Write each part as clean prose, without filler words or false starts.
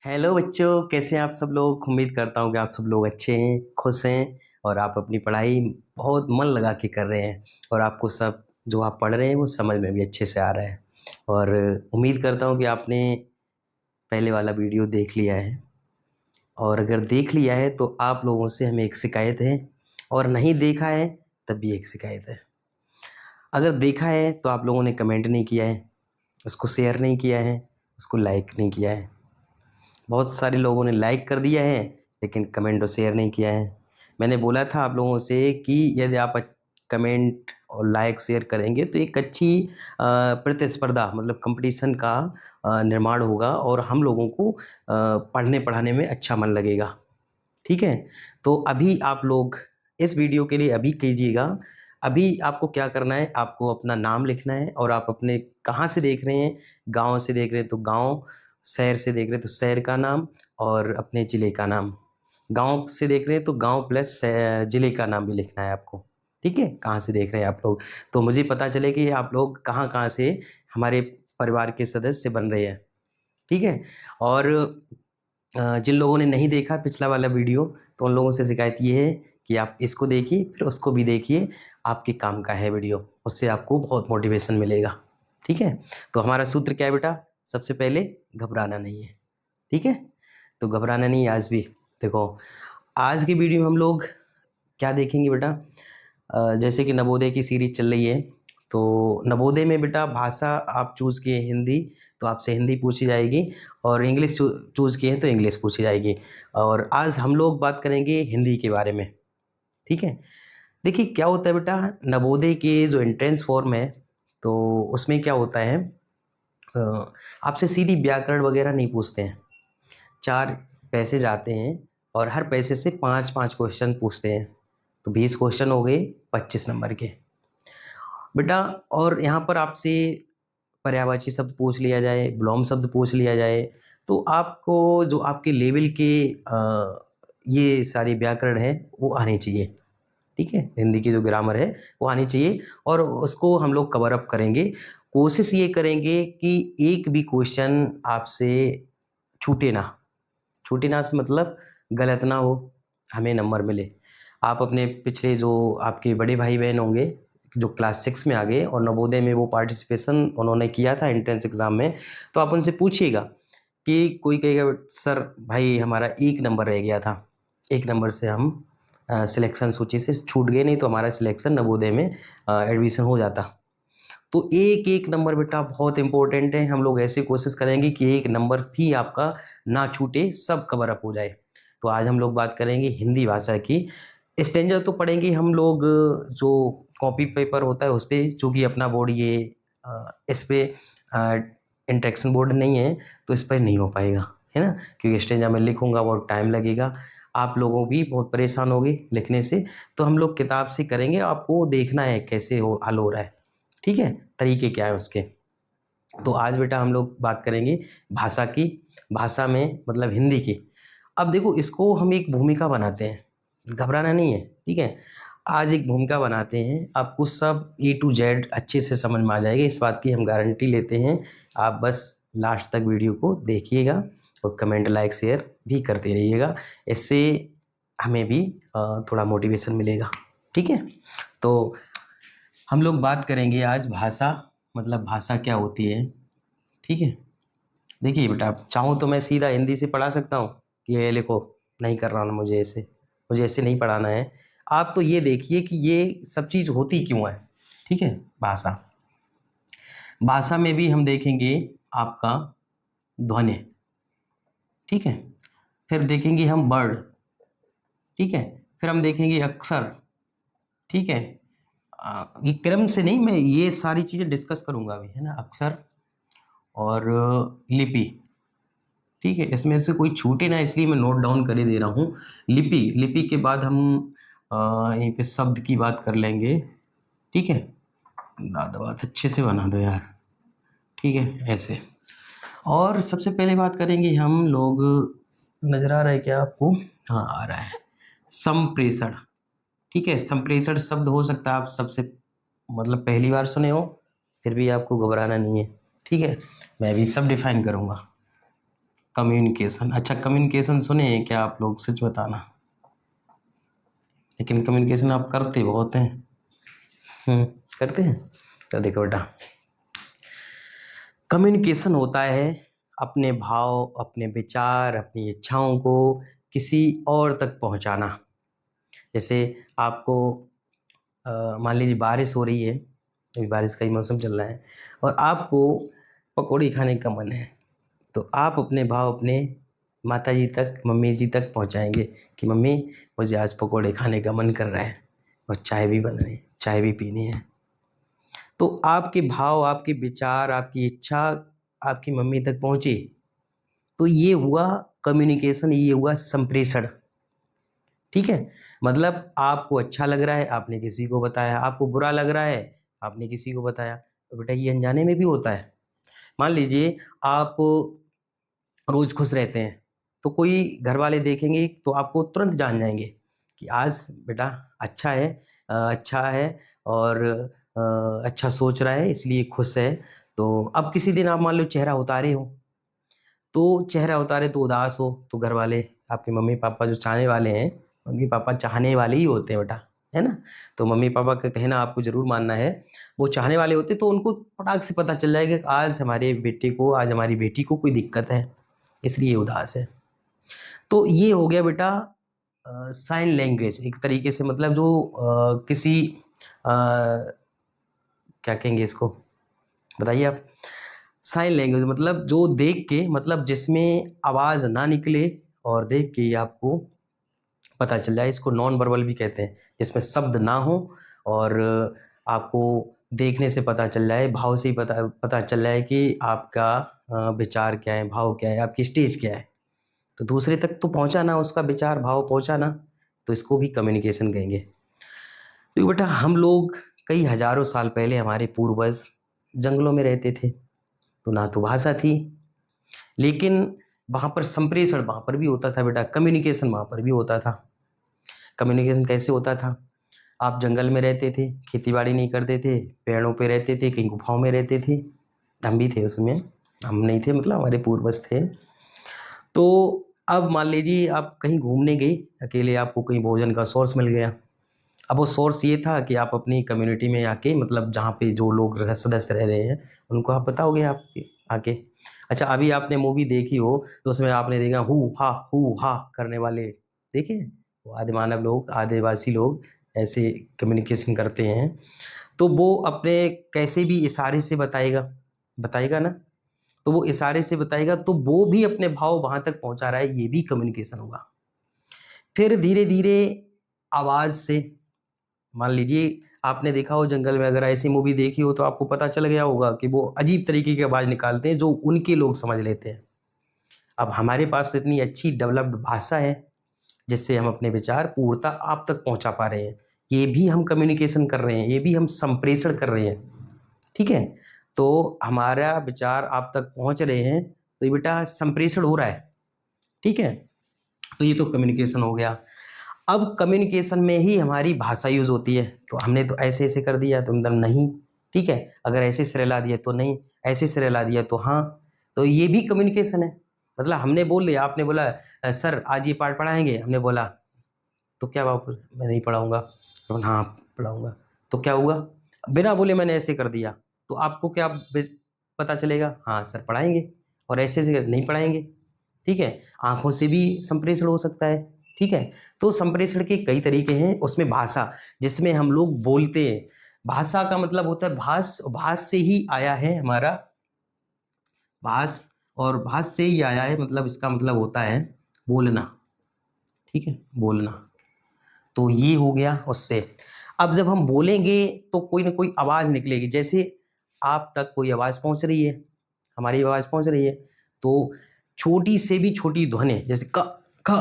Hello बच्चों, कैसे हैं आप सब लोग। उम्मीद करता हूँ कि आप सब लोग अच्छे हैं, खुश हैं और आप अपनी पढ़ाई बहुत मन लगा के कर रहे हैं और आपको सब जो आप पढ़ रहे हैं वो समझ में भी अच्छे से आ रहा है। और उम्मीद करता हूँ कि आपने पहले वाला वीडियो देख लिया है और अगर देख लिया है तो आप लोगों से हमें एक शिकायत है और नहीं देखा है तब भी एक शिकायत है। अगर देखा है तो आप लोगों ने कमेंट नहीं किया है, उसको शेयर नहीं किया है, उसको लाइक नहीं किया है। बहुत सारे लोगों ने लाइक कर दिया है लेकिन कमेंट और शेयर नहीं किया है। मैंने बोला था आप लोगों से कि यदि आप कमेंट और लाइक शेयर करेंगे तो एक अच्छी प्रतिस्पर्धा मतलब कंपटीशन का निर्माण होगा और हम लोगों को पढ़ने पढ़ाने में अच्छा मन लगेगा। ठीक है, तो अभी आप लोग इस वीडियो के लिए अभी कीजिएगा। अभी आपको क्या करना है, आपको अपना नाम लिखना है और आप अपने कहाँ से देख रहे हैं। गांव से देख रहे हैं तो गांव, शहर से देख रहे हैं तो शहर का नाम और अपने ज़िले का नाम। गांव से देख रहे हैं तो गांव प्लस ज़िले का नाम भी लिखना है आपको। ठीक है, कहाँ से देख रहे हैं आप लोग, तो मुझे पता चले कि आप लोग कहाँ कहाँ से हमारे परिवार के सदस्य बन रहे हैं। ठीक है, और जिन लोगों ने नहीं देखा पिछला वाला वीडियो तो उन लोगों से शिकायत ये है कि आप इसको देखिए फिर उसको भी देखिए। आपके काम का है वीडियो, उससे आपको बहुत मोटिवेशन मिलेगा। ठीक है, तो हमारा सूत्र क्या है बेटा, सबसे पहले घबराना नहीं है। ठीक है, तो घबराना नहीं है आज भी। देखो, आज की वीडियो में हम लोग क्या देखेंगे बेटा, जैसे कि नवोदय की सीरीज चल रही है तो नवोदय में बेटा भाषा आप चूज़ किए हिंदी तो आपसे हिंदी पूछी जाएगी और इंग्लिश चूज़ किए हैं तो इंग्लिश पूछी जाएगी। और आज हम लोग बात करेंगे हिंदी के बारे में। ठीक है, देखिए क्या होता है बेटा, नवोदय के जो एंट्रेंस फॉर्म है तो उसमें क्या होता है, आपसे सीधी व्याकरण वगैरह नहीं पूछते हैं। 4 पैसे जाते हैं और हर पैसे से 5-5 क्वेश्चन पूछते हैं, तो 20 क्वेश्चन हो गए 25 नंबर के बेटा। और यहाँ पर आपसे पर्यायवाची शब्द पूछ लिया जाए, विलोम शब्द पूछ लिया जाए तो आपको जो आपके लेवल के ये सारे व्याकरण है वो आने चाहिए। ठीक है, हिंदी की जो ग्रामर है वो आनी चाहिए और उसको हम लोग कवर अप करेंगे। कोशिश ये करेंगे कि एक भी क्वेश्चन आपसे छूटे ना। छूटे ना से मतलब गलत ना हो, हमें नंबर मिले। आप अपने पिछले जो आपके बड़े भाई बहन होंगे जो क्लास 6 में आ गए और नवोदय में वो पार्टिसिपेशन उन्होंने किया था एंट्रेंस एग्ज़ाम में, तो आप उनसे पूछिएगा कि कोई कहेगा सर भाई हमारा 1 नंबर रह गया था, 1 नंबर से हम सिलेक्शन सूची से छूट गए, नहीं तो हमारा सिलेक्शन नवोदय में एडमिशन हो जाता। तो एक-एक नंबर बेटा बहुत इम्पोर्टेंट है। हम लोग ऐसे कोशिश करेंगे कि 1 नंबर भी आपका ना छूटे, सब कवर अप हो जाए। तो आज हम लोग बात करेंगे हिंदी भाषा की। स्टैंज़ा तो पढ़ेंगे हम लोग जो कॉपी पेपर होता है उस पे, चूँकि अपना बोर्ड ये इस पे अ, इंटरेक्शन बोर्ड नहीं है तो इस पर नहीं हो पाएगा, है ना? क्योंकि स्टैंज़ा मैं लिखूँगा बहुत टाइम लगेगा। आप लोगों भी बहुत परेशान होंगे लिखने से, तो हम लोग किताब से करेंगे, आपको देखना है कैसे हो हल हो रहा है। ठीक है, तरीके क्या है उसके। तो आज बेटा हम लोग बात करेंगे भाषा की, भाषा में मतलब हिंदी की। अब देखो इसको हम एक भूमिका बनाते हैं, घबराना नहीं है। ठीक है, आज एक भूमिका बनाते हैं, आपको सब ए टू जेड अच्छे से समझ में आ जाएगा, इस बात की हम गारंटी लेते हैं। आप बस लास्ट तक वीडियो को देखिएगा और कमेंट लाइक शेयर भी करते रहिएगा, इससे हमें भी थोड़ा मोटिवेशन मिलेगा। ठीक है, तो हम लोग बात करेंगे आज भाषा, मतलब भाषा क्या होती है। ठीक है, देखिए बेटा आप चाहूँ तो मैं सीधा हिंदी से पढ़ा सकता हूँ कि ये लिखो, नहीं करना ना मुझे ऐसे नहीं पढ़ाना है। आप तो ये देखिए कि ये सब चीज़ होती क्यों है। ठीक है, भाषा, भाषा में भी हम देखेंगे आपका ध्वनि। ठीक है, फिर देखेंगे हम वर्ड। ठीक है, फिर हम देखेंगे अक्षर। ठीक है, ये क्रम से नहीं, मैं ये सारी चीज़ें डिस्कस करूंगा अभी, है ना। अक्षर और लिपि। ठीक है, इसमें से कोई छूटे ना इसलिए मैं नोट डाउन कर ही दे रहा हूँ। लिपि, लिपि के बाद हम यहीं पे शब्द की बात कर लेंगे। ठीक है, दादा बात अच्छे से बना दो यार। ठीक है, ऐसे। और सबसे पहले बात करेंगे हम लोग, नजर आ रहा है क्या आपको, हाँ आ रहा है, संप्रेषण। ठीक है, संप्रेषण शब्द हो सकता है आप सबसे मतलब पहली बार सुने हो, फिर भी आपको घबराना नहीं है। ठीक है, मैं भी सब डिफाइन करूँगा। कम्युनिकेशन। अच्छा, कम्युनिकेशन सुने हैं क्या आप लोग? सच बताना। लेकिन कम्युनिकेशन आप करते बहुत हैं। करते हैं। तो देखो बेटा, कम्युनिकेशन होता है अपने भाव, अपने विचार, अपनी इच्छाओं को किसी और तक पहुंचाना। जैसे आपको मान लीजिए बारिश हो रही है, अभी बारिश का ही मौसम चल रहा है, और आपको पकौड़ी खाने का मन है, तो आप अपने भाव अपने माता जी तक, मम्मी जी तक पहुंचाएंगे कि मम्मी मुझे आज पकौड़े खाने का मन कर रहा है और चाय भी बनानी, चाय भी पीनी है। तो आपके भाव, आपके विचार, आपकी इच्छा आपकी मम्मी तक पहुंची, तो ये हुआ कम्युनिकेशन, ये हुआ संप्रेषण। ठीक है, मतलब आपको अच्छा लग रहा है, आपने किसी को बताया, आपको बुरा लग रहा है, आपने किसी को बताया। तो बेटा ये अनजाने में भी होता है। मान लीजिए आप रोज खुश रहते हैं, तो कोई घर वाले देखेंगे तो आपको तुरंत जान जाएंगे कि आज बेटा अच्छा है, अच्छा है, और अच्छा सोच रहा है, इसलिए खुश है। तो अब किसी दिन आप मान लो चेहरा उतारे हो, तो चेहरा उतारे तो उदास हो, तो घर वाले, आपके मम्मी पापा जो चाहने वाले हैं, मम्मी पापा चाहने वाले ही होते हैं बेटा, है ना। तो मम्मी पापा का कहना आपको जरूर मानना है, वो चाहने वाले होते, तो उनको फटाक से पता चल जाएगा कि आज हमारे बेटे को, आज हमारी बेटी को कोई दिक्कत है, इसलिए उदास है। तो ये हो गया बेटा साइन लैंग्वेज, एक तरीके से, मतलब जो किसी क्या कहेंगे इसको, बताइए आप। साइन लैंग्वेज मतलब जो देख के, मतलब जिसमें आवाज ना निकले और देख के ही आपको पता चल जाए, इसको नॉन वर्बल भी कहते हैं, जिसमें शब्द ना हो और आपको देखने से पता चल जाए, भाव से ही पता पता चल जाए कि आपका विचार क्या है, भाव क्या है, आपकी स्टेज क्या है। तो दूसरे तक तो पहुंचा ना, उसका विचार भाव पहुंचा ना, तो इसको भी कम्युनिकेशन कहेंगे। तो बेटा हम लोग कई हजारों साल पहले, हमारे पूर्वज जंगलों में रहते थे, तो ना तो भाषा थी, लेकिन वहां पर संप्रेषण वहां पर भी होता था बेटा, कम्युनिकेशन वहां पर भी होता था। कम्युनिकेशन कैसे होता था? आप जंगल में रहते थे, खेती बाड़ी नहीं करते थे, पेड़ों पे रहते थे, कहीं गुफाओं में रहते थे, हम भी थे उसमें, हम नहीं थे, मतलब हमारे पूर्वज थे। तो अब मान लीजिए आप कहीं घूमने गए अकेले, आपको कहीं भोजन का सोर्स मिल गया। अब वो सोर्स ये था कि आप अपनी कम्युनिटी में आके, मतलब जहाँ पे जो लोग सदस्य रह रहे हैं, उनको आप बताओगे आप आके। अच्छा, अभी आपने मूवी देखी हो तो उसमें आपने देखा हु हा करने वाले, देखे हैं? वो आदिमानव लोग, आदिवासी लोग ऐसे कम्युनिकेशन करते हैं। तो वो अपने कैसे भी इशारे से बताएगा, बताएगा ना, तो वो इशारे से बताएगा, तो वो भी अपने भाव वहां तक पहुंचा रहा है, ये भी कम्युनिकेशन होगा। फिर धीरे धीरे आवाज से, मान लीजिए आपने देखा हो जंगल में, अगर ऐसी मूवी देखी हो तो आपको पता चल गया होगा कि वो अजीब तरीके की आवाज निकालते हैं जो उनके लोग समझ लेते हैं। अब हमारे पास तो इतनी अच्छी डेवलप्ड भाषा है जिससे हम अपने विचार पूर्णतः आप तक पहुंचा पा रहे हैं, ये भी हम कम्युनिकेशन कर रहे हैं, ये भी हम संप्रेषण कर रहे हैं। ठीक है, तो हमारा विचार आप तक पहुंच रहे हैं, तो ये बेटा संप्रेषण हो रहा है। ठीक है, तो ये तो कम्युनिकेशन हो गया। अब कम्युनिकेशन में ही हमारी भाषा यूज होती है, तो हमने तो ऐसे ऐसे कर दिया तो मतलब नहीं, ठीक है, अगर ऐसे सिरे ला दिया तो नहीं, ऐसे सिरे ला दिया तो हाँ, तो ये भी कम्युनिकेशन है। मतलब हमने बोल दिया, आपने बोला सर आज ये पार्ट पढ़ाएंगे, हमने बोला तो क्या बाबू मैं नहीं पढ़ाऊंगा, तो हाँ पढ़ाऊंगा, तो क्या हुआ, बिना बोले मैंने ऐसे कर दिया, तो आपको क्या पता चलेगा, हाँ सर पढ़ाएंगे, और ऐसे ऐसे नहीं पढ़ाएंगे। ठीक है, आंखों से भी संप्रेषण हो सकता है। ठीक है, तो संप्रेषण के कई तरीके हैं, उसमें भाषा जिसमें हम लोग बोलते हैं, भाषा का मतलब होता है भाष, भाष से ही आया है हमारा, भाष, और भाष से ही आया है, मतलब इसका मतलब होता है बोलना। ठीक है, बोलना, तो ये हो गया उससे। अब जब हम बोलेंगे तो कोई ना कोई आवाज निकलेगी, जैसे आप तक कोई आवाज पहुंच रही है, हमारी आवाज पहुंच रही है, तो छोटी से भी छोटी ध्वनि, जैसे क ख,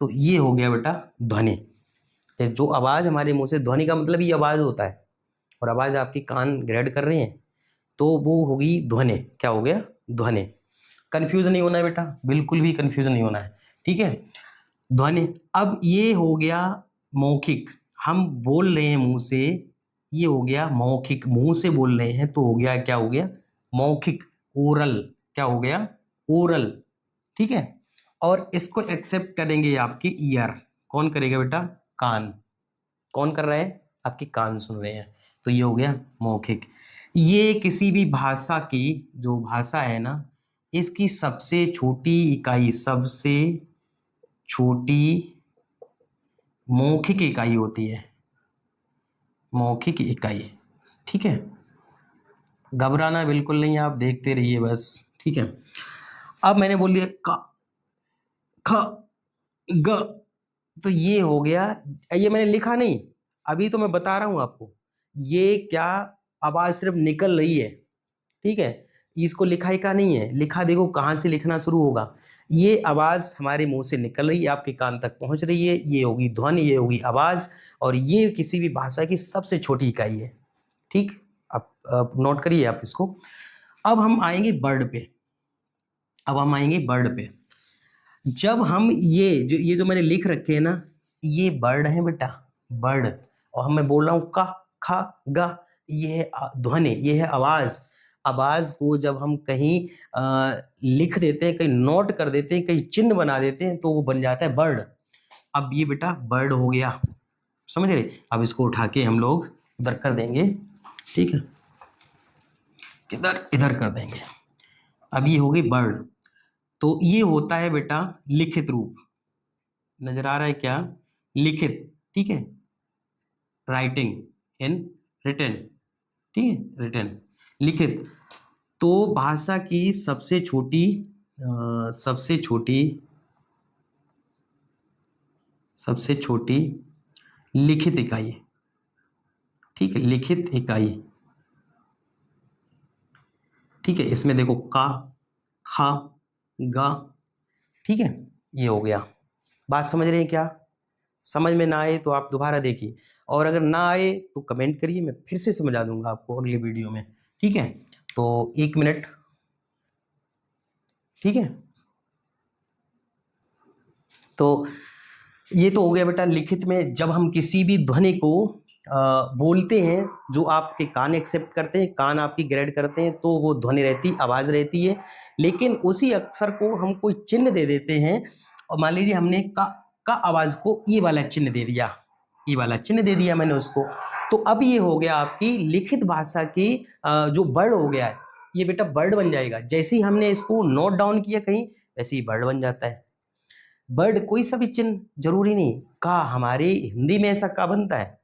तो ये हो गया बेटा ध्वनि। जैसे जो आवाज हमारे मुंह से, ध्वनि का मतलब ये आवाज होता है, और आवाज आपके कान ग्रेड कर रहे हैं, तो वो होगी ध्वनि। क्या हो गया? ध्वनि। कंफ्यूज नहीं होना है बेटा, बिल्कुल भी कंफ्यूज नहीं होना है। ठीक है, ध्वनि। अब ये हो गया मौखिक, हम बोल रहे हैं मुंह से, ये हो गया मौखिक, मुंह से बोल रहे हैं तो हो गया, क्या हो गया? मौखिक, ओरल। क्या हो गया? ओरल। ठीक है। और इसको एक्सेप्ट करेंगे आपके ईयर। कौन करेगा बेटा? कान। कौन कर रहा है? आपके कान सुन रहे हैं। तो ये हो गया मौखिक। ये किसी भी भाषा की, जो भाषा है ना, इसकी सबसे छोटी इकाई, सबसे छोटी मौखिक इकाई होती है। मौखिक इकाई। ठीक है। घबराना बिल्कुल नहीं, आप देखते रहिए बस। ठीक है। अब मैंने बोल दिया का, ख, ग, तो ये हो गया। ये मैंने लिखा नहीं, अभी तो मैं बता रहा हूं आपको। ये क्या आवाज सिर्फ निकल रही है। ठीक है। इसको लिखाई का नहीं है। लिखा देखो कहां से लिखना शुरू होगा। ये आवाज हमारे मुंह से निकल रही है, आपके कान तक पहुंच रही है। ये होगी ध्वनि, ये होगी आवाज। और ये किसी भी भाषा की सबसे छोटी इकाई है। ठीक। अब नोट करिए आप इसको। अब हम आएंगे वर्ड पे। अब हम आएंगे वर्ड पे। जब हम ये जो मैंने लिख रखे हैं ना, ये वर्ड है बेटा, वर्ड। और हम मैं बोल रहा हूँ क, ख, ग, ये है ध्वनि, ये है आवाज। आवाज को जब हम कहीं लिख देते हैं, कहीं नोट कर देते हैं, कहीं चिन्ह बना देते हैं, तो वो बन जाता है वर्ड। अब ये बेटा वर्ड हो गया, समझ रहे? अब इसको उठा के हम लोग उधर कर देंगे। ठीक है। किधर? इधर कर देंगे। अब ये हो गई वर्ड। तो ये होता है बेटा लिखित रूप। नजर आ रहा है क्या? लिखित। ठीक है। Writing in written. ठीक है, रिटन, लिखित। तो भाषा की सबसे छोटी सबसे छोटी सबसे छोटी लिखित इकाई। ठीक है, लिखित इकाई। ठीक है। इसमें देखो का, खा, गा। ठीक है। ये हो गया। बात समझ रहे हैं क्या? समझ में ना आए तो आप दोबारा देखिए, और अगर ना आए तो कमेंट करिए, मैं फिर से समझा दूंगा आपको अगली वीडियो में। ठीक है। तो 1 मिनट। ठीक है। तो ये तो हो गया बेटा लिखित में। जब हम किसी भी ध्वनि को बोलते हैं, जो आपके कान एक्सेप्ट करते हैं, कान आपकी ग्रेड करते हैं, तो वो ध्वनि रहती, आवाज रहती है। लेकिन उसी अक्षर को हम कोई चिन्ह दे देते हैं, और मान लीजिए हमने का आवाज को ये वाला चिन्ह दे दिया, ये वाला चिन्ह दे दिया मैंने उसको। तो अब ये हो गया आपकी लिखित भाषा की जो वर्ड हो गया है, ये बेटा वर्ड बन जाएगा। जैसे ही हमने इसको नोट डाउन किया कहीं, वैसे ही वर्ड बन जाता है। वर्ड कोई सा भी चिन्ह जरूरी नहीं। का हमारे हिंदी में ऐसा का बनता है,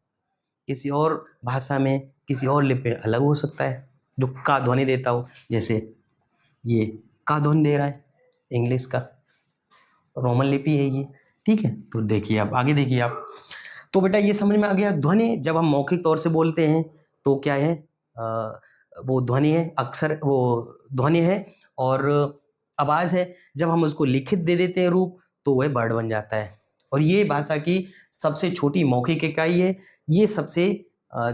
किसी और भाषा में, किसी और लिपि में अलग हो सकता है, जो का ध्वनि देता हो। जैसे ये का ध्वनि दे रहा है, इंग्लिश का रोमन लिपि है ये। ठीक है। तो देखिए आप आगे देखिए आप। तो बेटा ये समझ में आ गया। ध्वनि जब हम मौखिक तौर से बोलते हैं तो क्या है? वो ध्वनि है, अक्षर वो ध्वनि है। और आवाज है। जब हम उसको लिखित दे देते हैं रूप, तो वह वर्ड बन जाता है। और ये भाषा की सबसे छोटी मौखिक इकाई है। ये सबसे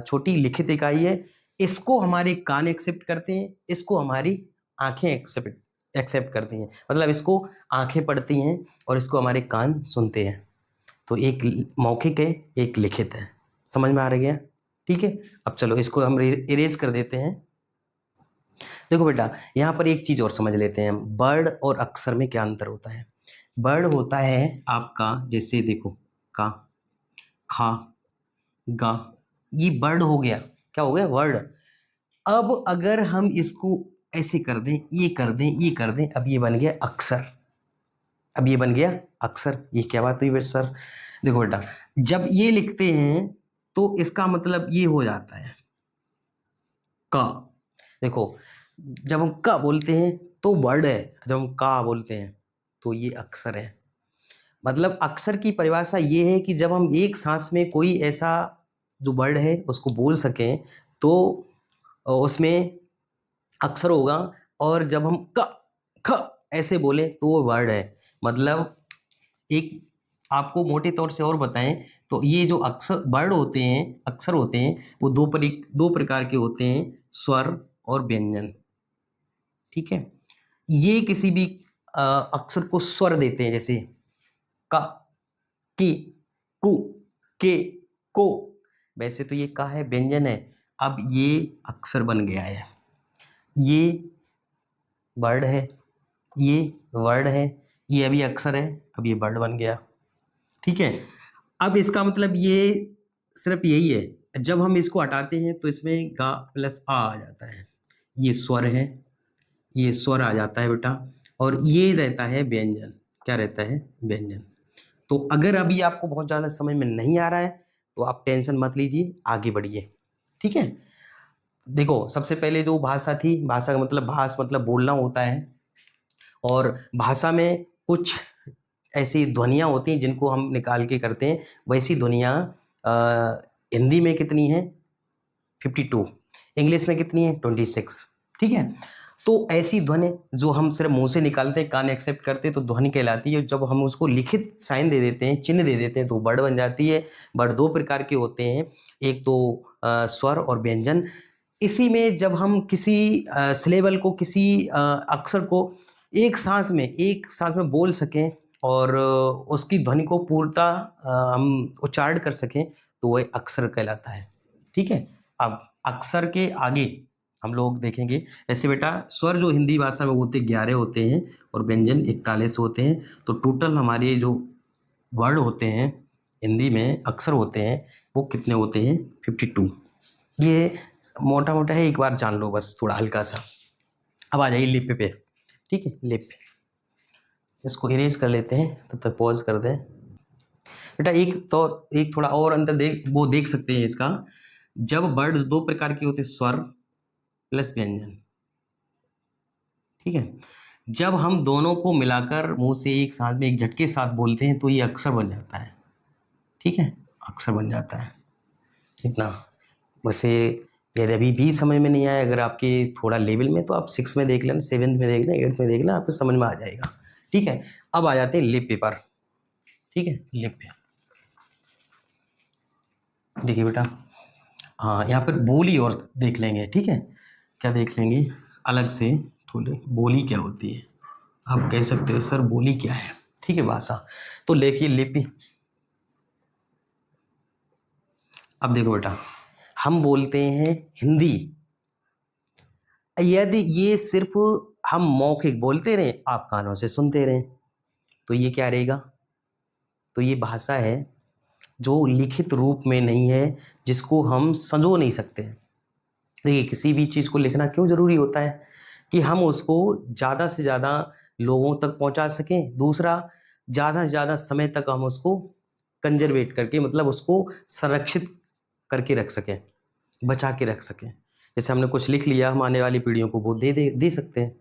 छोटी लिखित इकाई है। इसको हमारे कान एक्सेप्ट करते हैं, इसको हमारी आंखें एक्सेप्ट एक्सेप्ट करती हैं। मतलब इसको आंखें पढ़ती हैं और इसको हमारे कान सुनते हैं। तो एक मौखिक है, एक लिखित है। समझ में आ रही है? ठीक है। अब चलो इसको हम इरेज कर देते हैं। देखो बेटा, यहाँ पर एक चीज और समझ लेते हैं हम, वर्ड और अक्षर में क्या अंतर होता है। वर्ड होता है आपका, जैसे देखो का, खा, गा, ये वर्ड हो गया। क्या हो गया? वर्ड। अब अगर हम इसको ऐसे कर दें, ये कर दें, ये कर दें, अब ये बन गया अक्षर। अब ये बन गया अक्षर। ये क्या बात हुई बेटा सर? देखो बेटा, जब ये लिखते हैं तो इसका मतलब ये हो जाता है का। देखो, जब हम का बोलते हैं तो वर्ड है, जब हम का बोलते हैं तो ये अक्षर है। मतलब अक्षर की परिभाषा ये है कि जब हम एक सांस में कोई ऐसा जो वर्ड है उसको बोल सकें, तो उसमें अक्षर होगा। और जब हम क, ख ऐसे बोले तो वो वर्ड है। मतलब एक आपको मोटे तौर से और बताएं तो ये जो अक्षर वर्ड होते हैं, अक्षर होते हैं, वो दो प्रकार के होते हैं, स्वर और व्यंजन। ठीक है। ये किसी भी अक्षर को स्वर देते हैं, जैसे का, की, कु, के, को। वैसे तो ये का है, व्यंजन है। अब ये अक्षर बन गया है। ये वर्ड है, ये वर्ड है, ये अभी अक्षर है, अब ये वर्ड बन गया। ठीक है, अब इसका मतलब ये सिर्फ यही है, जब हम इसको हटाते हैं तो इसमें गा प्लस आ जाता है, ये स्वर है, ये स्वर आ जाता है बेटा, और ये रहता है व्यंजन। क्या रहता है? व्यंजन। तो अगर अभी आपको बहुत ज़्यादा समझ में नहीं आ रहा है तो आप टेंशन मत लीजिए, आगे बढ़िए। ठीक है, देखो सबसे पहले जो भाषा थी, भाषा का मतलब भाष मतलब बोलना होता है, और भाषा में कुछ ऐसी ध्वनियाँ होती हैं जिनको हम निकाल के करते हैं। वैसी ध्वनियाँ हिंदी में कितनी हैं? 52। इंग्लिश में कितनी है? 26। ठीक है, तो ऐसी ध्वनि जो हम सिर्फ मुंह से निकालते हैं, कान एक्सेप्ट करते हैं, तो ध्वनि कहलाती है। जब हम उसको लिखित साइन दे देते हैं, चिन्ह दे देते हैं, तो वर्ड बन जाती है। वर्ड दो प्रकार के होते हैं, एक तो स्वर और व्यंजन। इसी में जब हम किसी सिलेबल को, किसी अक्षर को एक सांस में बोल सकें और उसकी ध्वनि को पूर्णतः हम उच्चारण कर सकें, तो वह अक्षर कहलाता है। ठीक है, अब अक्षर के आगे हम लोग देखेंगे। ऐसे बेटा स्वर जो हिंदी भाषा में होते 11 होते हैं और व्यंजन 41 होते हैं। तो टोटल हमारे जो वर्ड होते हैं हिंदी में, अक्षर होते हैं, वो कितने होते हैं? 52। ये मोटा मोटा है, एक बार जान लो बस, थोड़ा हल्का सा। अब आ जाइए लिप पे। ठीक है, लिप, इसको इरेज कर लेते हैं, तब तक पॉज कर दें बेटा। एक थोड़ा और अंतर देख सकते हैं इसका। जब वर्ड दो प्रकार के होते हैं, स्वर प्लस व्यंजन। ठीक है, जब हम दोनों को मिलाकर मुंह से एक साथ में एक झटके साथ बोलते हैं तो ये अक्षर बन जाता है। ठीक है, अक्षर बन जाता है इतना। वैसे यदि अभी भी समझ में नहीं आया, अगर आपके थोड़ा लेवल में, तो आप 6 में देख लेना, 7th में देख लेना, 8th में देख लेना, आपको समझ में आ जाएगा। ठीक है, अब आ जाते हैं लिप पेपर। ठीक है, लिप पे देखिए बेटा, हाँ यहाँ पर बोली और देख लेंगे। ठीक है, क्या देख लेंगे अलग से थोड़े, बोली क्या होती है, आप कह सकते हो सर बोली क्या है। ठीक है, भाषा। तो देखिए लिपि, अब देखो बेटा, हम बोलते हैं हिंदी, यदि ये सिर्फ हम मौखिक बोलते रहे, आप कानों से सुनते रहे, तो ये क्या रहेगा? तो ये भाषा है जो लिखित रूप में नहीं है, जिसको हम संजो नहीं सकते। देखिए किसी भी चीज़ को लिखना क्यों जरूरी होता है? कि हम उसको ज़्यादा से ज़्यादा लोगों तक पहुंचा सकें। दूसरा, ज़्यादा से ज़्यादा समय तक हम उसको कंजर्वेट करके, मतलब उसको संरक्षित करके रख सकें, बचा के रख सकें। जैसे हमने कुछ लिख लिया, हम आने वाली पीढ़ियों को वो दे सकते हैं।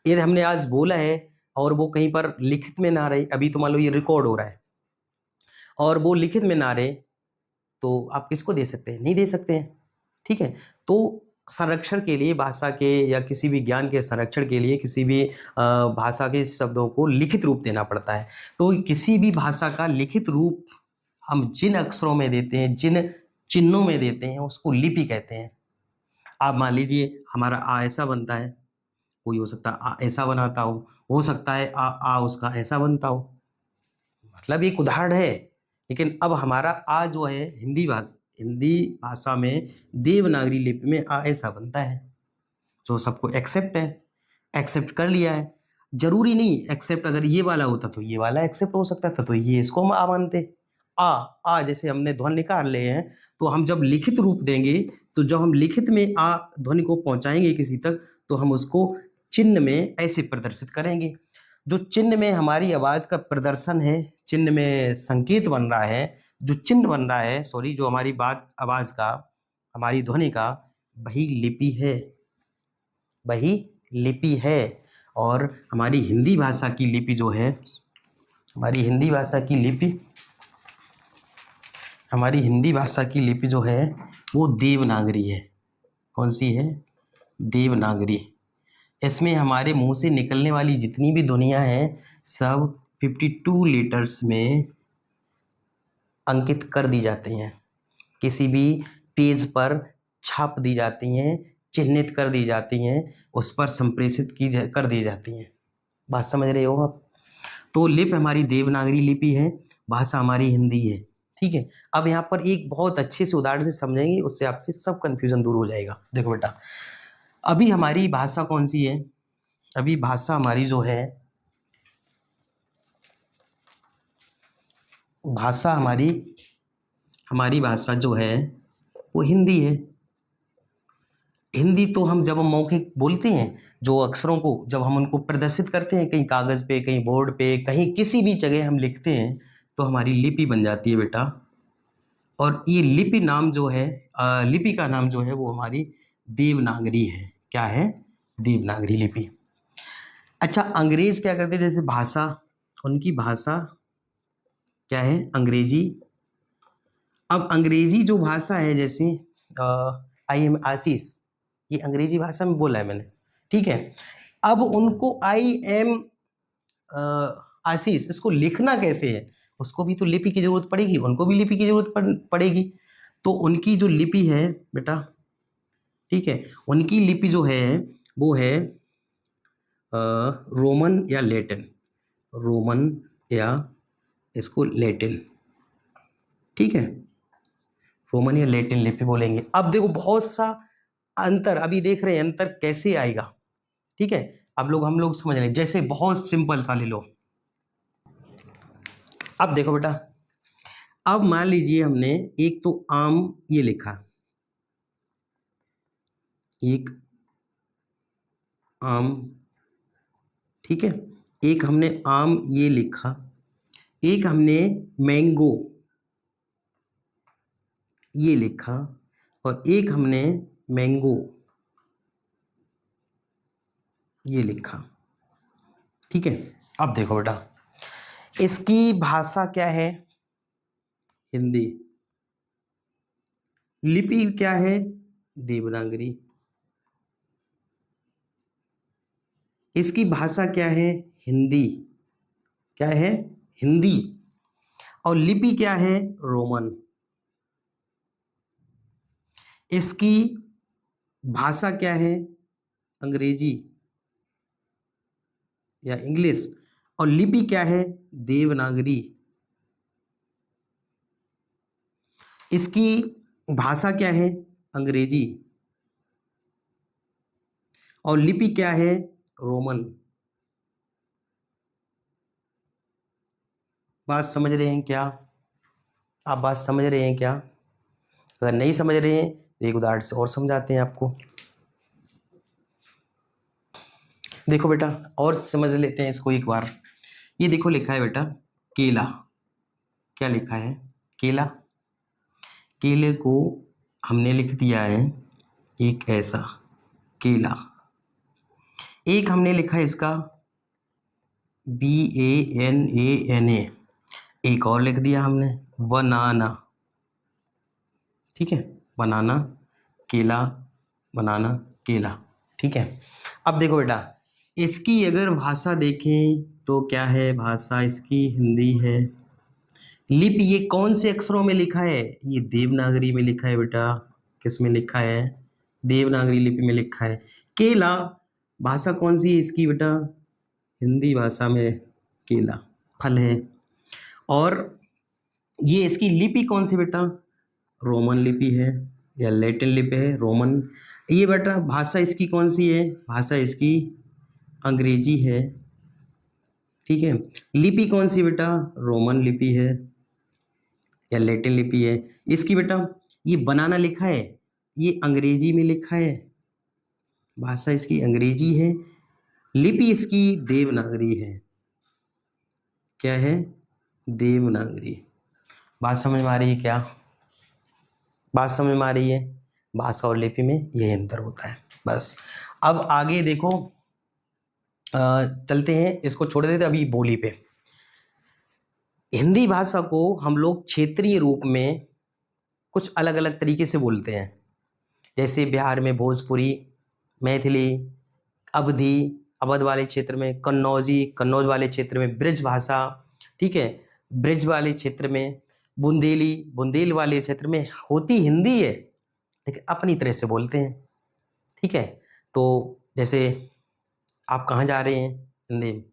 यदि हमने आज बोला है और वो कहीं पर लिखित में ना रहे, अभी तो मान लो ये रिकॉर्ड हो रहा है और वो लिखित में ना रहे, तो आप किसको दे सकते हैं? नहीं दे सकते हैं। ठीक है, तो संरक्षण के लिए, भाषा के या किसी भी ज्ञान के संरक्षण के लिए, किसी भी भाषा के शब्दों को लिखित रूप देना पड़ता है। तो किसी भी भाषा का लिखित रूप हम जिन अक्षरों में देते हैं, जिन चिन्हों में देते हैं, उसको लिपि कहते हैं। आप मान लीजिए हमारा आ ऐसा बनता है, कोई हो सकता है आ ऐसा बनाता हो सकता है आ उसका ऐसा बनता हो, मतलब एक उदाहरण है। लेकिन अब हमारा आ जो है हिंदी भाषा में देवनागरी लिपि में आ ऐसा बनता है, जो सबको एक्सेप्ट है, एक्सेप्ट कर लिया है। जरूरी नहीं एक्सेप्ट, अगर ये वाला होता तो ये वाला एक्सेप्ट हो सकता था, तो ये इसको हम आ मानते। आ आ जैसे हमने ध्वनि निकाल लिए हैं, तो हम जब लिखित रूप देंगे, तो जब हम लिखित में आ ध्वनि को पहुंचाएंगे किसी तक, तो हम उसको चिन्ह में ऐसे प्रदर्शित करेंगे। जो चिन्ह में हमारी आवाज का प्रदर्शन है, चिन्ह में संकेत बन रहा है, जो चिन्ह बन रहा है, सॉरी, जो हमारी बात आवाज का, हमारी ध्वनि का, वही लिपि है, वही लिपि है। और हमारी हिंदी भाषा की लिपि जो है, हमारी हिंदी भाषा की लिपि हमारी हिंदी भाषा की लिपि जो है वो देवनागरी है। कौन सी है? देवनागरी। इसमें हमारे मुंह से निकलने वाली जितनी भी ध्वनियाँ हैं, सब 52 लेटर्स में अंकित कर दी जाती हैं, किसी भी पेज पर छाप दी जाती हैं, चिन्हित कर दी जाती हैं, उस पर संप्रेषित कर दी जाती हैं। बात समझ रहे हो आप? तो लिपि हमारी देवनागरी लिपि है, भाषा हमारी हिंदी है। ठीक है, अब यहाँ पर एक बहुत अच्छे से उदाहरण से समझेंगे, उससे आपसे सब कंफ्यूजन दूर हो जाएगा। देखो बेटा, अभी हमारी भाषा कौन सी है? अभी भाषा हमारी जो है भाषा हमारी हमारी भाषा जो है वो हिंदी है। हिंदी तो हम जब हम मौखिक बोलते हैं, जो अक्षरों को जब हम उनको प्रदर्शित करते हैं कहीं कागज पे, कहीं बोर्ड पे, कहीं किसी भी जगह हम लिखते हैं, तो हमारी लिपि बन जाती है बेटा। और ये लिपि नाम जो है, लिपि का नाम जो है वो हमारी देवनागरी है। क्या है? देवनागरी लिपि। अच्छा, अंग्रेज क्या करते, जैसे भाषा, उनकी भाषा क्या है? अंग्रेजी। अब अंग्रेजी जो भाषा है, जैसे आई एम आशीष, ये अंग्रेजी भाषा में बोला है मैंने, ठीक है। अब उनको आई एम आशीष, इसको लिखना कैसे है? उसको भी तो लिपि की जरूरत पड़ेगी, उनको भी लिपि की जरूरत पड़ेगी। तो उनकी जो लिपि है बेटा, ठीक है, उनकी लिपि जो है वो है रोमन या लैटिन, रोमन या इसको लैटिन, ठीक है, रोमन या लैटिन लिपि बोलेंगे। अब देखो बहुत सा अंतर अभी देख रहे हैं, अंतर कैसे आएगा, ठीक है। अब हम लोग समझ रहे हैं, जैसे बहुत सिंपल सा ले लो। अब देखो बेटा, अब मान लीजिए हमने एक तो आम ये लिखा, एक आम, ठीक है, एक हमने आम ये लिखा, एक हमने मैंगो ये लिखा, और एक हमने मैंगो ये लिखा, ठीक है। अब देखो बेटा, इसकी भाषा क्या है? हिंदी। लिपि क्या है? देवनागरी। इसकी भाषा क्या है? हिंदी। क्या है? हिंदी। और लिपि क्या है? रोमन। इसकी भाषा क्या है? अंग्रेजी या इंग्लिश। और लिपि क्या है? देवनागरी। इसकी भाषा क्या है? अंग्रेजी। और लिपि क्या है? रोमन। बात समझ रहे हैं क्या? आप बात समझ रहे हैं क्या? अगर नहीं समझ रहे हैं तो एक उदाहरण से और समझाते हैं आपको। देखो बेटा, और समझ लेते हैं इसको एक बार। ये देखो लिखा है बेटा, केला। क्या लिखा है? केला। केले को हमने लिख दिया है एक ऐसा, केला। एक हमने लिखा है इसका BANANA, एक और लिख दिया हमने बनाना, ठीक है, बनाना, केला, बनाना, केला, ठीक है। अब देखो बेटा, इसकी अगर भाषा देखें तो क्या है? भाषा इसकी हिंदी है। लिपि ये कौन से अक्षरों में लिखा है? ये देवनागरी में लिखा है बेटा। किस में लिखा है? देवनागरी लिपि में लिखा है। केला, भाषा कौन सी है इसकी बेटा? हिंदी भाषा में केला फल है। और ये इसकी लिपि कौन सी बेटा? रोमन लिपि है या लैटिन लिपि है? रोमन। ये बेटा भाषा इसकी कौन सी है? भाषा इसकी अंग्रेजी है, ठीक है। लिपि कौन सी बेटा? रोमन लिपि है या लैटिन लिपि है। इसकी बेटा ये बनाना लिखा है, ये अंग्रेजी में लिखा है, भाषा इसकी अंग्रेजी है, लिपि इसकी देवनागरी है। क्या है? देवनागरी। बात समझ में आ रही है क्या? बात समझ में आ रही है? भाषा और लिपि में यही अंतर होता है, बस। अब आगे देखो, चलते हैं, इसको छोड़ देते अभी बोली पे। हिंदी भाषा को हम लोग क्षेत्रीय रूप में कुछ अलग अलग तरीके से बोलते हैं। जैसे बिहार में भोजपुरी, मैथिली, अवधी, अवध वाले क्षेत्र में कन्नौजी, कन्नौज वाले क्षेत्र में ब्रज भाषा, ठीक है, ब्रज वाले क्षेत्र में बुंदेली, बुंदेल वाले क्षेत्र में होती हिंदी है, लेकिन अपनी तरह से बोलते हैं, ठीक है। तो जैसे आप कहाँ जा रहे हैं? हिंदी में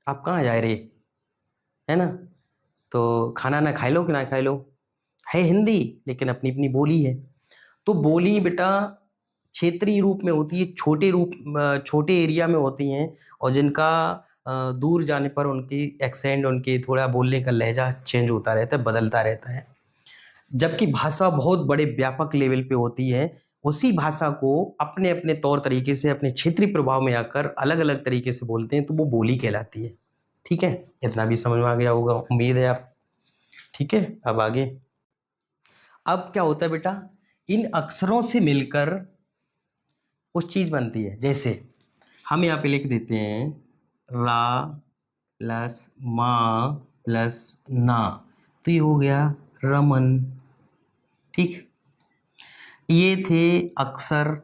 आप कहाँ जा रहे, है ना? तो खाना ना खाए लो कि ना खाए लो, है हिंदी, लेकिन अपनी अपनी बोली है। तो बोली बेटा क्षेत्रीय रूप में होती है, छोटे रूप, छोटे एरिया में होती हैं, और जिनका दूर जाने पर उनकी एक्सेंट, उनके थोड़ा बोलने का लहजा चेंज होता रहता है, बदलता रहता है। जबकि भाषा बहुत बड़े व्यापक लेवल पे होती है, उसी भाषा को अपने-अपने तौर तरीके से अपने क्षेत्रीय प्रभाव में आकर अलग-अलग तरीके से बोलते हैं, तो वो बोली कहलाती है। ठीक है? इतना भी समझ में आ गया होगा, उम्मीद है आप ठीक है? अब आगे। अब क्या होता है बेटा, इन अक्षरों से मिलकर कुछ चीज़ बनती है। जैसे हम यहाँ पे लिख देते हैं रा प्लस मा प्लस ना, तो ये हो गया रमन। ठीक, ये थे अक्षर,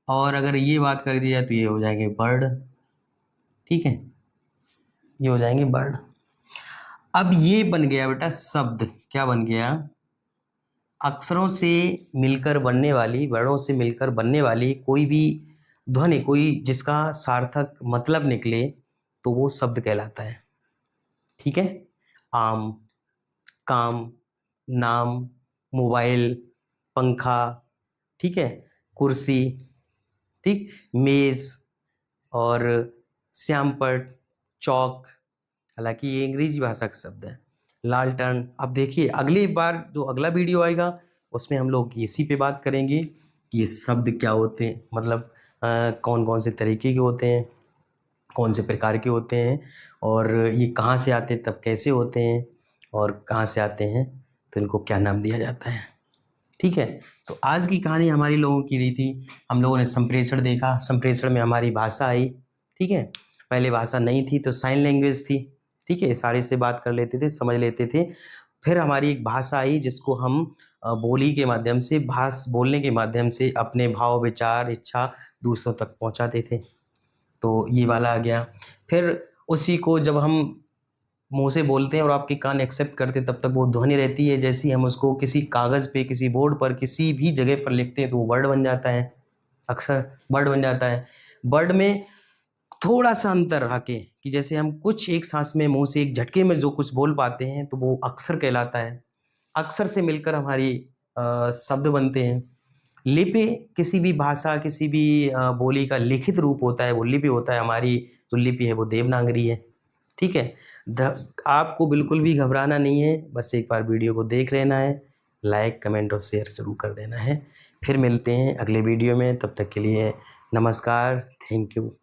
और अगर ये बात कर दी जाए तो ये हो जाएंगे बर्ड। ठीक है, ये हो जाएंगे बर्ड। अब ये बन गया बेटा शब्द। क्या बन गया? अक्षरों से मिलकर बनने वाली, वर्णों से मिलकर बनने वाली कोई भी ध्वनि, कोई जिसका सार्थक मतलब निकले, तो वो शब्द कहलाता है। ठीक है? आम, काम, नाम, मोबाइल, पंखा, ठीक है, कुर्सी, ठीक, मेज, और श्यामपट, चौक, हालांकि ये अंग्रेजी भाषा का शब्द है। लालटन। अब देखिए अगली बार जो अगला वीडियो आएगा उसमें हम लोग इसी पे बात करेंगे कि ये शब्द क्या होते हैं, मतलब कौन कौन से तरीके के होते हैं, कौन से प्रकार के होते हैं, और ये कहाँ से आते हैं, तब कैसे होते हैं, और कहाँ से आते हैं तो इनको क्या नाम दिया जाता है। ठीक है, तो आज की कहानी हमारी लोगों की रही थी। हम लोगों ने संप्रेषण देखा, संप्रेषण में हमारी भाषा आई। ठीक है, पहले भाषा नहीं थी तो साइन लैंग्वेज थी। ठीक है, इशारे से बात कर लेते थे, समझ लेते थे। फिर हमारी एक भाषा आई जिसको हम बोली के माध्यम से, बोलने के माध्यम से अपने भाव, विचार, इच्छा दूसरों तक पहुंचाते थे। तो ये वाला आ गया। फिर उसी को जब हम मुंह से बोलते हैं और आपके कान एक्सेप्ट करते हैं, तब तक वो ध्वनि रहती है। जैसे ही हम उसको किसी कागज़ पे, किसी बोर्ड पर, किसी भी जगह पर लिखते हैं तो वो वर्ड बन जाता है, अक्सर वर्ड बन जाता है। वर्ड में थोड़ा सा अंतर आके कि जैसे हम कुछ एक सांस में, मुंह से एक झटके में जो कुछ बोल पाते हैं तो वो अक्षर कहलाता है। अक्षर से मिलकर हमारी शब्द बनते हैं। लिपि किसी भी भाषा, किसी भी बोली का लिखित रूप होता है, वो लिपि होता है। हमारी जो लिपि है वो देवनागरी है। ठीक है, आपको बिल्कुल भी घबराना नहीं है, बस एक बार वीडियो को देख लेना है, लाइक, कमेंट और शेयर जरूर कर देना है। फिर मिलते हैं अगले वीडियो में, तब तक के लिए नमस्कार, थैंक यू।